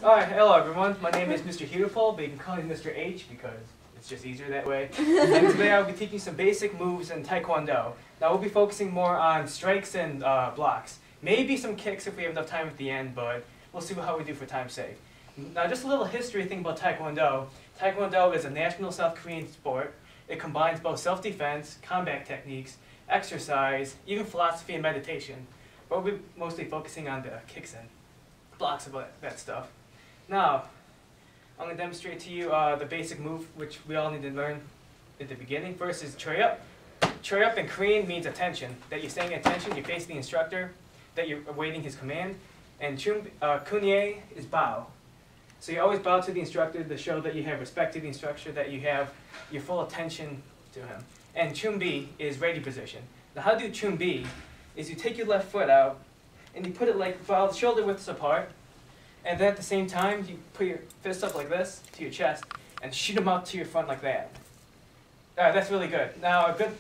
Alright, hello everyone. My name is Mr. Huedepohl, but you can call me Mr. H because it's just easier that way. And today I'll be teaching some basic moves in Taekwondo. Now we'll be focusing more on strikes and blocks. Maybe some kicks if we have enough time at the end, but we'll see how we do for time's sake. Now just a little history thing about Taekwondo. Taekwondo is a national South Korean sport. It combines both self-defense, combat techniques, exercise, even philosophy and meditation. But we'll be mostly focusing on the kicks and blocks of that stuff. Now, I'm going to demonstrate to you the basic move which we all need to learn at the beginning. First is Choi Up. Choi Up in Korean means attention, that you're staying attention, you're facing the instructor, that you're awaiting his command. And Kunye is bow. So you always bow to the instructor to show that you have respect to the instructor, that you have your full attention to him. And Chumbi is ready position. Now how to do Chumbi is you take your left foot out and you put it like about shoulder widths apart, and then at the same time you put your fist up like this to your chest and shoot them out to your front like that. That's really good. Now a good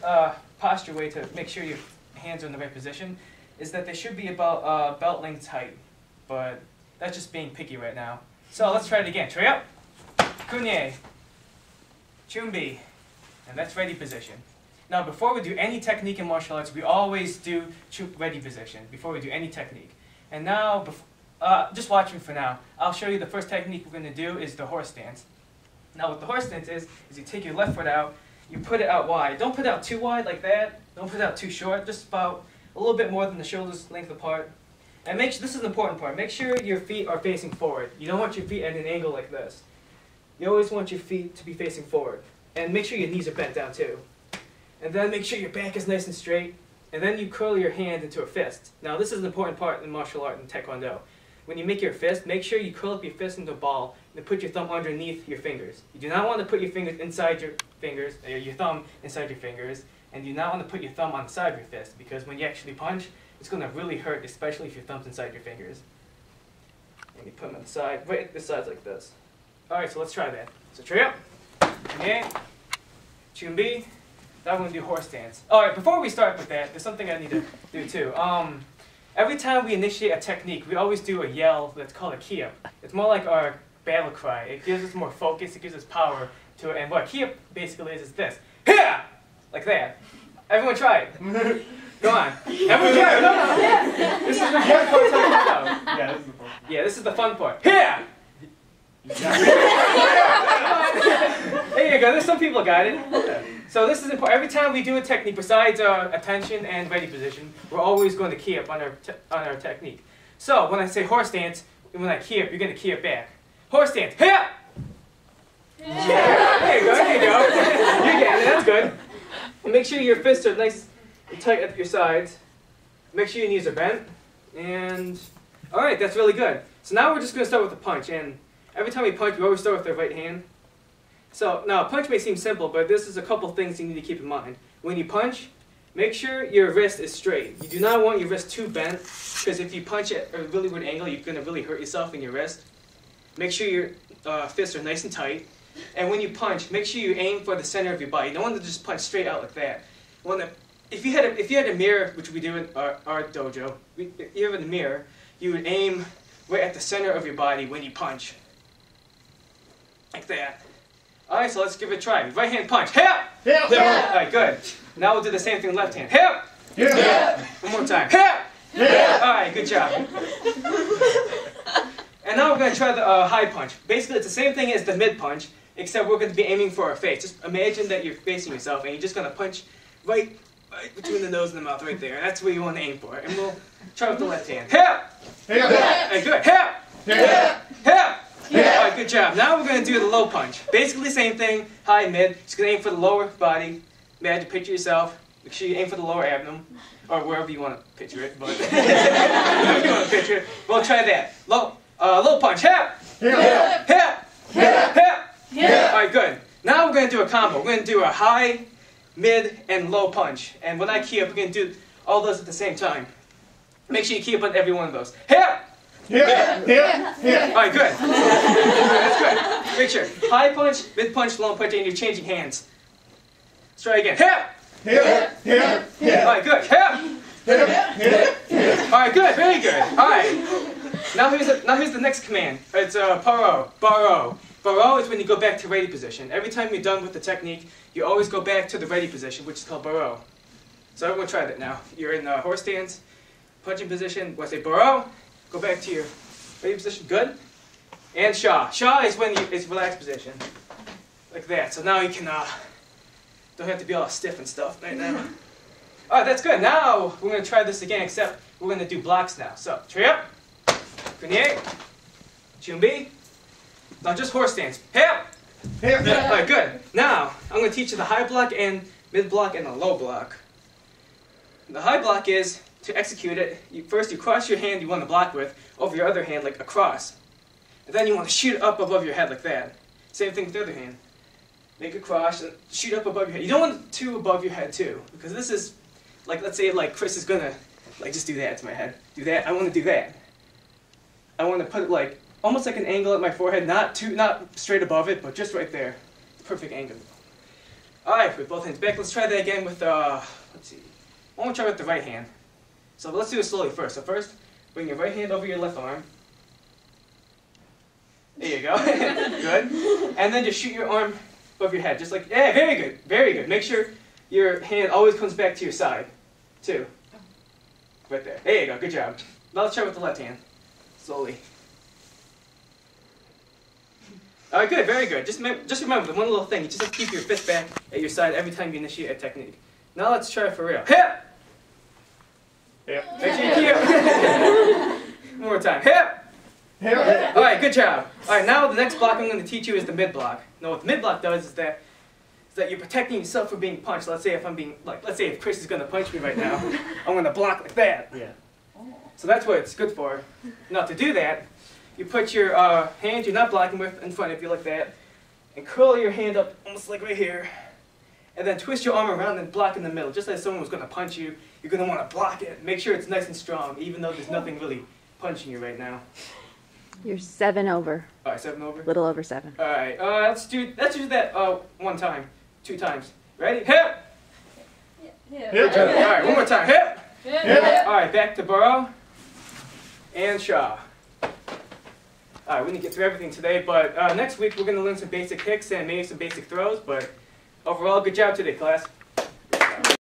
posture way to make sure your hands are in the right position is that they should be about belt length height, but that's just being picky right now. So let's try it again. Choi Up, Kunye, Chumbi, and that's ready position. Now before we do any technique in martial arts, we always do ready position before we do any technique. And now, just watch me for now. I'll show you the first technique we're going to do is the horse stance. Now what the horse stance is you take your left foot out, you put it out wide. Don't put it out too wide like that. Don't put it out too short, just about a little bit more than the shoulders length apart. And make sure, this is the important part, make sure your feet are facing forward. You don't want your feet at an angle like this. You always want your feet to be facing forward. And make sure your knees are bent down too. And then make sure your back is nice and straight. And then you curl your hand into a fist. Now this is an important part in martial art and Taekwondo. When you make your fist, make sure you curl up your fist into a ball and put your thumb underneath your fingers. You do not want to put your fingers inside your fingers, or your thumb inside your fingers. And you do not want to put your thumb on the side of your fist, because when you actually punch, it's going to really hurt, especially if your thumb's inside your fingers. And you put them on the side, right at the sides like this. Alright, so let's try that. So Choi Up, okay, Chumbi. Now we're going to do horse stance. Alright, before we start with that, there's something I need to do too. Every time we initiate a technique, we always do a yell that's called a ki-up. It's more like our battle cry. It gives us more focus, it gives us power to it. And what ki-up basically is this. Hiya! Like that. Everyone try it. Go on. Everyone try it. No. This is the fun part of Taekwondo. Yeah, this is the fun part. Yeah, this is the fun part. Hiya! There you go. There's some people got it. So this is important. Every time we do a technique, besides attention and ready position, we're always going to key up on our technique. So when I say horse stance, when I key up, you're going to key up back. Horse stance. Hiya! Yeah. There you go. There you go. You're getting it. That's good. And make sure your fists are nice and tight at your sides. Make sure your knees are bent. And all right, that's really good. So now we're just going to start with the punch. And every time we punch, we always start with our right hand. So now a punch may seem simple, but this is a couple things you need to keep in mind. When you punch, make sure your wrist is straight. You do not want your wrist too bent, because if you punch at a really weird angle, you're going to really hurt yourself in your wrist. Make sure your fists are nice and tight. And when you punch, make sure you aim for the center of your body. You don't want to just punch straight out like that. If you had a mirror, which we do in our dojo, if you have a mirror, you would aim right at the center of your body when you punch. Like that. Alright, so let's give it a try. Right hand punch. Hip! Hip! Alright, good. Now we'll do the same thing with left hand. Hip! Hip! One more time. Hip! Hip! Alright, good job. And now we're going to try the high punch. Basically, it's the same thing as the mid punch, except we're going to be aiming for our face. Just imagine that you're facing yourself, and you're just going to punch right between the nose and the mouth, right there. That's where you want to aim for. And we'll try with the left hand. Hip! Hip! Alright, good. Hip! Hip! Hip! Yeah. Alright, good job. Now we're going to do the low punch. Basically the same thing, high, mid. Just going to aim for the lower body. Imagine, picture yourself. Make sure you aim for the lower abdomen. Or wherever you want to picture it. But wherever you want to picture it. We'll try that. Low punch. Hip! Hip! Hip! Hip! Hip! Alright, good. Now we're going to do a combo. We're going to do a high, mid, and low punch. And when I key up, we're going to do all those at the same time. Make sure you key up on every one of those. Hip! Yeah, yeah, yeah. Alright, good. That's good. Make sure. High punch, mid punch, low punch, and you're changing hands. Let's try again. Hip! Hip! Hip! Hip! Alright, good. Hip! Hip! Hip! Hip! Alright, good. Very good. Alright. Now here's the next command. It's paro, baro. Baro is when you go back to ready position. Every time you're done with the technique, you always go back to the ready position, which is called baro. So everyone try that now. You're in horse stance, punching position. When I say baro, go back to your ready position. Good. And sha. Sha is when it's relaxed position, like that. So now you can don't have to be all stiff and stuff right now. All right, that's good. Now we're going to try this again, except we're going to do blocks now. So, trip, grenier, chumbi. Now just horse stance. Hip! Hip! All right, good. Now, I'm going to teach you the high block and mid block and the low block. The high block is, to execute it, first you cross your hand you want to block with over your other hand like across. And then you want to shoot up above your head like that. Same thing with the other hand. Make a cross and shoot up above your head. You don't want two above your head too, because this is, like, let's say like Chris is gonna, like, just do that to my head. Do that. I want to do that. I want to put it like almost like an angle at my forehead, not straight above it, but just right there. Perfect angle. All right, with both hands back. Let's try that again with let's see. I want to try with the right hand. So let's do it slowly first. So first, bring your right hand over your left arm. There you go. Good. And then just shoot your arm above your head, just like, yeah, very good, very good. Make sure your hand always comes back to your side, too. Right there. There you go, good job. Now let's try with the left hand, slowly. All right, good, very good. Just remember the one little thing, you just have to keep your fist back at your side every time you initiate a technique. Now let's try it for real. Hip! Hip. Make sure you keep it. One more time. Hip! Hip! All right, good job. All right, now the next block I'm going to teach you is the mid block. Now what the mid block does is that you're protecting yourself from being punched. Let's say if Chris is going to punch me right now, I'm going to block like that. Yeah. So that's what it's good for. Now to do that, you put your hand you're not blocking with in front of you like that, and curl your hand up almost like right here, and then twist your arm around and block in the middle. Just as someone was going to punch you, you're going to want to block it. Make sure it's nice and strong, even though there's nothing really punching you right now. You're 7 over. All right, 7 over? Little over 7. All right, let's do that one time, 2 times. Ready? Hip! Hip. Hip. All right, one more time. Hip! Hip. All right, back to baro and sha. All right, we didn't get through everything today, but next week we're going to learn some basic kicks and maybe some basic throws, but overall, good job today, class.